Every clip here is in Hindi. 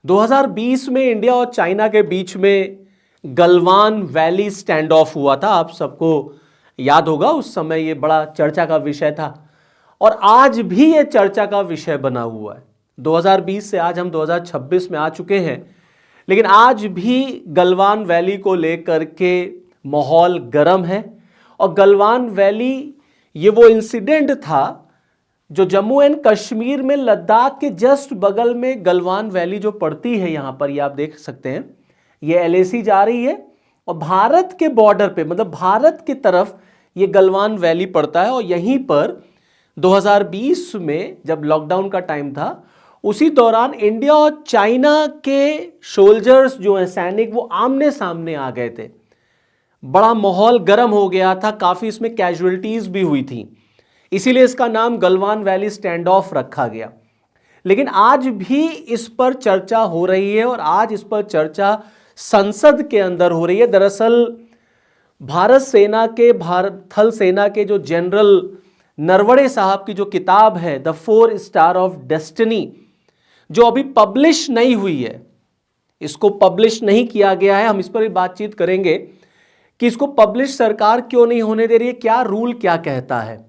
2020 में इंडिया और चाइना के बीच में गलवान वैली स्टैंड ऑफ हुआ था। आप सबको याद होगा, उस समय ये बड़ा चर्चा का विषय था और आज भी ये चर्चा का विषय बना हुआ है। 2020 से आज हम 2026 में आ चुके हैं, लेकिन आज भी गलवान वैली को लेकर के माहौल गर्म है। और गलवान वैली ये वो इंसिडेंट था जो जम्मू एंड कश्मीर में लद्दाख के जस्ट बगल में गलवान वैली जो पड़ती है, यहां पर ये आप देख सकते हैं, ये एलएसी जा रही है और भारत के बॉर्डर पे, मतलब भारत की तरफ ये गलवान वैली पड़ता है। और यहीं पर 2020 में जब लॉकडाउन का टाइम था, उसी दौरान इंडिया और चाइना के सोल्जर्स जो हैं, सैनिक, वो आमने सामने आ गए थे। बड़ा माहौल गर्म हो गया था, काफी इसमें कैजुअलिटीज भी हुई थी, इसीलिए इसका नाम गलवान वैली स्टैंड ऑफ रखा गया। लेकिन आज भी इस पर चर्चा हो रही है और आज इस पर चर्चा संसद के अंदर हो रही है। दरअसल भारत सेना के, भारत थल सेना के जो जनरल नरवणे साहब की जो किताब है द 4 स्टार ऑफ डेस्टिनी, जो अभी पब्लिश नहीं हुई है, इसको पब्लिश नहीं किया गया है। हम इस पर भी बातचीत करेंगे कि इसको पब्लिश सरकार क्यों नहीं होने दे रही है, क्या रूल क्या कहता है।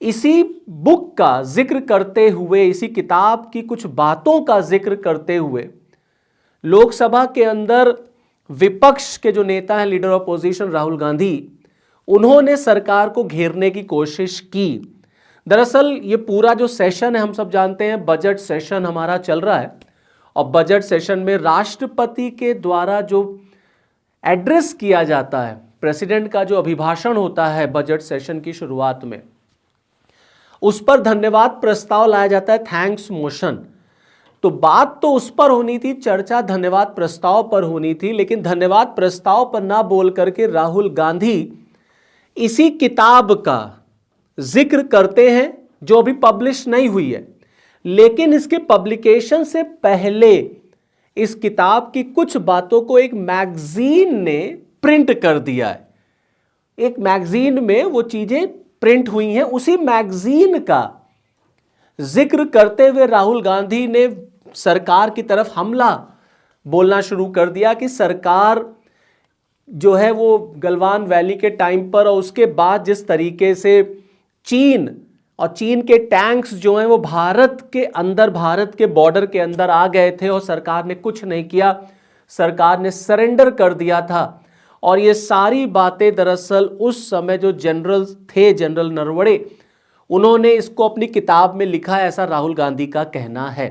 इसी बुक का जिक्र करते हुए, इसी किताब की कुछ बातों का जिक्र करते हुए लोकसभा के अंदर विपक्ष के जो नेता हैं, leader of opposition Rahul Gandhi, उन्होंने सरकार को घेरने की कोशिश की। दरअसल ये पूरा जो सेशन है, हम सब जानते हैं बजट सेशन हमारा चल रहा है और बजट सेशन में राष्ट्रपति के द्वारा जो एड्रेस किया जाता है, प्रेसिडेंट का जो अभिभाषण होता है बजट सेशन की शुरुआत में, उस पर धन्यवाद प्रस्ताव लाया जाता है, थैंक्स मोशन। तो बात तो उस पर होनी थी, चर्चा धन्यवाद प्रस्ताव पर होनी थी, लेकिन धन्यवाद प्रस्ताव पर ना बोल करके राहुल गांधी इसी किताब का जिक्र करते हैं जो अभी पब्लिश नहीं हुई है। लेकिन इसके पब्लिकेशन से पहले इस किताब की कुछ बातों को एक मैगजीन ने प्रिंट कर दिया है। एक मैगजीन में वो चीजें प्रिंट हुई हैं, उसी मैगजीन का जिक्र करते हुए राहुल गांधी ने सरकार की तरफ हमला बोलना शुरू कर दिया कि सरकार जो है वो गलवान वैली के टाइम पर और उसके बाद जिस तरीके से चीन और चीन के टैंक्स जो हैं वो भारत के अंदर, भारत के बॉर्डर के अंदर आ गए थे और सरकार ने कुछ नहीं किया, सरकार ने सरेंडर कर दिया था। और ये सारी बातें दरअसल उस समय जो जनरल थे, जनरल नरवणे, उन्होंने इसको अपनी किताब में लिखा है, ऐसा राहुल गांधी का कहना है।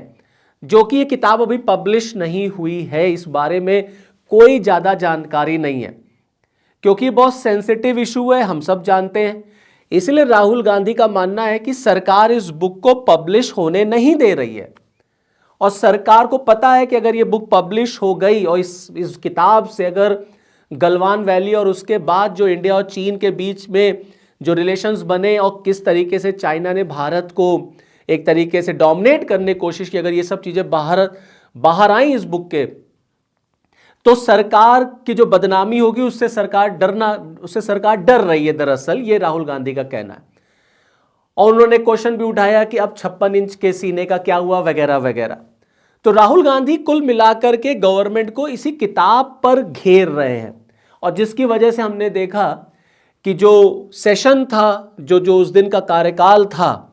जो कि ये किताब अभी पब्लिश नहीं हुई है, इस बारे में कोई ज़्यादा जानकारी नहीं है क्योंकि बहुत सेंसिटिव इशू है, हम सब जानते हैं। इसलिए राहुल गांधी का मानना है कि सरकार इस बुक को पब्लिश होने नहीं दे रही है और सरकार को पता है कि अगर ये बुक पब्लिश हो गई और इस किताब से अगर गलवान वैली और उसके बाद जो इंडिया और चीन के बीच में जो रिलेशंस बने और किस तरीके से चाइना ने भारत को एक तरीके से डोमिनेट करने की कोशिश की, अगर ये सब चीज़ें बाहर आई इस बुक के, तो सरकार की जो बदनामी होगी उससे सरकार डर रही है। दरअसल ये राहुल गांधी का कहना है। और उन्होंने क्वेश्चन भी उठाया कि अब 56 इंच के सीने का क्या हुआ, वगैरह वगैरह। तो राहुल गांधी कुल मिलाकर के गवर्नमेंट को इसी किताब पर घेर रहे हैं और जिसकी वजह से हमने देखा कि जो सेशन था, जो उस दिन का कार्यकाल था,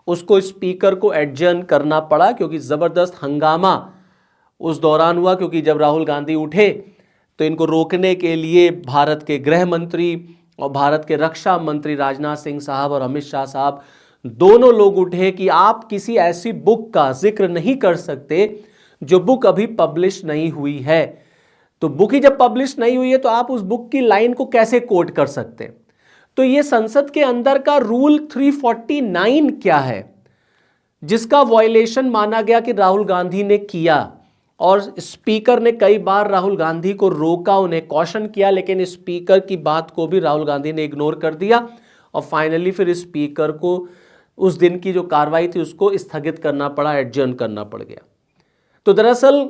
उसको स्पीकर को एडजर्न करना पड़ा क्योंकि जबरदस्त हंगामा उस दौरान हुआ। क्योंकि जब राहुल गांधी उठे तो इनको रोकने के लिए भारत के गृह मंत्री और भारत के रक्षा मंत्री राजनाथ सिंह साहब और अमित शाह साहब, दोनों लोग उठे कि आप किसी ऐसी बुक का जिक्र नहीं कर सकते जो बुक अभी पब्लिश नहीं हुई है। तो बुक ही जब पब्लिश नहीं हुई है तो आप उस बुक की लाइन को कैसे कोट कर सकते। तो ये संसद के अंदर का रूल 349 क्या है, जिसका वायलेशन माना गया कि राहुल गांधी ने किया। और स्पीकर ने कई बार राहुल गांधी को रोका, उन्हें कॉशन किया, लेकिन स्पीकर की बात को भी राहुल गांधी ने इग्नोर कर दिया और फाइनली फिर स्पीकर को उस दिन की जो कार्रवाई थी उसको स्थगित करना पड़ा, एडजर्न करना पड़ गया। तो दरअसल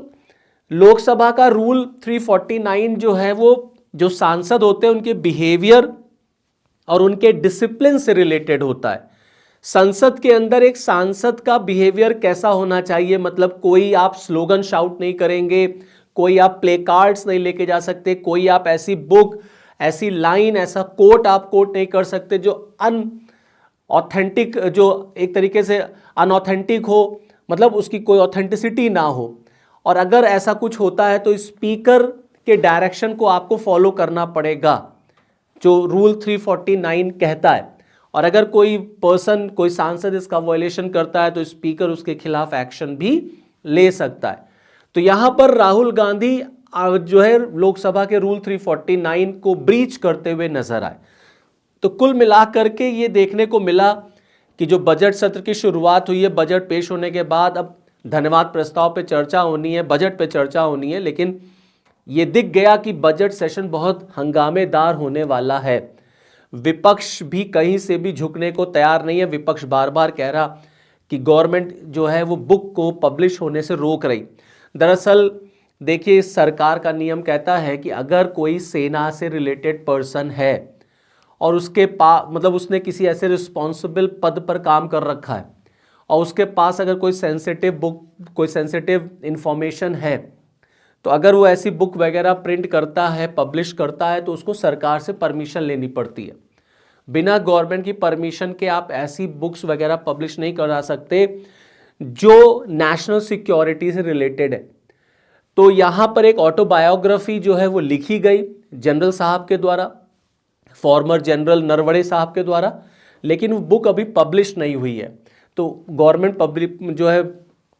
लोकसभा का रूल 349 जो है वो जो सांसद होते हैं उनके बिहेवियर और उनके डिसिप्लिन से रिलेटेड होता है। संसद के अंदर एक सांसद का बिहेवियर कैसा होना चाहिए, मतलब कोई आप स्लोगन शाउट नहीं करेंगे, कोई आप प्ले कार्ड्स नहीं लेके जा सकते, कोई आप ऐसी बुक, ऐसी लाइन, ऐसा कोट आप कोट नहीं कर सकते जो ऑथेंटिक, जो एक तरीके से अनऑथेंटिक हो, मतलब उसकी कोई ऑथेंटिसिटी ना हो। और अगर ऐसा कुछ होता है तो स्पीकर के डायरेक्शन को आपको फॉलो करना पड़ेगा, जो रूल 349 कहता है। और अगर कोई पर्सन, कोई सांसद इसका वायलेशन करता है तो स्पीकर उसके खिलाफ एक्शन भी ले सकता है। तो यहां पर राहुल गांधी जो है लोकसभा के रूल 349 को ब्रीच करते हुए नजर आए। तो कुल मिलाकर के ये देखने को मिला कि जो बजट सत्र की शुरुआत हुई है, बजट पेश होने के बाद अब धन्यवाद प्रस्ताव पे चर्चा होनी है, बजट पे चर्चा होनी है, लेकिन ये दिख गया कि बजट सेशन बहुत हंगामेदार होने वाला है। विपक्ष भी कहीं से भी झुकने को तैयार नहीं है। विपक्ष बार बार कह रहा कि गवर्नमेंट जो है वो बुक को पब्लिश होने से रोक रही। दरअसल देखिए, सरकार का नियम कहता है कि अगर कोई सेना से रिलेटेड पर्सन है और उसके पास, मतलब उसने किसी ऐसे रिस्पॉन्सिबल पद पर काम कर रखा है और उसके पास अगर कोई सेंसिटिव बुक, कोई सेंसिटिव इंफॉर्मेशन है, तो अगर वो ऐसी बुक वगैरह प्रिंट करता है, पब्लिश करता है, तो उसको सरकार से परमिशन लेनी पड़ती है। बिना गवर्नमेंट की परमिशन के आप ऐसी बुक्स वगैरह पब्लिश नहीं करा सकते जो नेशनल सिक्योरिटी से रिलेटेड है। तो यहां पर एक ऑटोबायोग्राफी जो है वो लिखी गई जनरल साहब के द्वारा, फॉर्मर जनरल नरवणे साहब के द्वारा, लेकिन वो बुक अभी पब्लिश नहीं हुई है। तो गवर्नमेंट पब्लिक जो है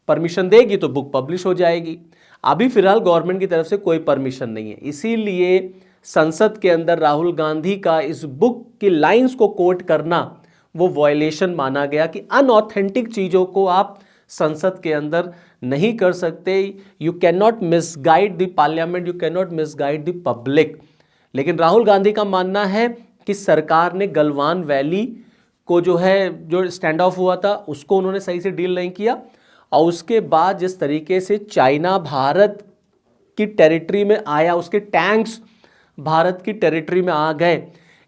परमिशन देगी तो बुक पब्लिश हो जाएगी। अभी फिलहाल गवर्नमेंट की तरफ से कोई परमिशन नहीं है, इसीलिए संसद के अंदर राहुल गांधी का इस बुक की लाइंस को कोट करना वो वायलेशन माना गया कि अनऑथेंटिक चीजों को आप संसद के अंदर नहीं कर सकते। You can not misguide the parliament, you can not misguide the public. लेकिन राहुल गांधी का मानना है कि सरकार ने गलवान वैली को जो है, जो स्टैंड ऑफ हुआ था, उसको उन्होंने सही से डील नहीं किया। और उसके बाद जिस तरीके से चाइना भारत की टेरिटरी में आया, उसके टैंक्स भारत की टेरिटरी में आ गए,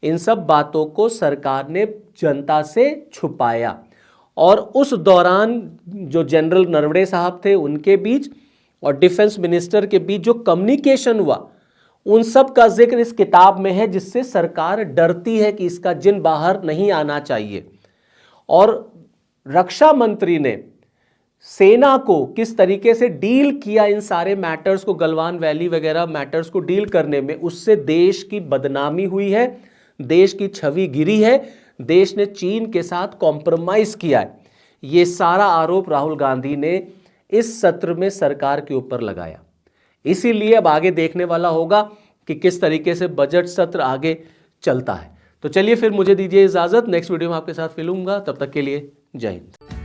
इन सब बातों को सरकार ने जनता से छुपाया। और उस दौरान जो जनरल नरवणे साहब थे उनके बीच और डिफेंस मिनिस्टर के बीच जो कम्युनिकेशन हुआ, उन सब का जिक्र इस किताब में है, जिससे सरकार डरती है कि इसका जिन बाहर नहीं आना चाहिए। और रक्षा मंत्री ने सेना को किस तरीके से डील किया इन सारे मैटर्स को, गलवान वैली वगैरह मैटर्स को डील करने में, उससे देश की बदनामी हुई है, देश की छवि गिरी है, देश ने चीन के साथ कॉम्प्रोमाइज किया है। ये सारा आरोप राहुल गांधी ने इस सत्र में सरकार के ऊपर लगाया। इसीलिए अब आगे देखने वाला होगा कि किस तरीके से बजट सत्र आगे चलता है। तो चलिए फिर मुझे दीजिए इजाजत, नेक्स्ट वीडियो में आपके साथ मिलूंगा, तब तक के लिए जय हिंद।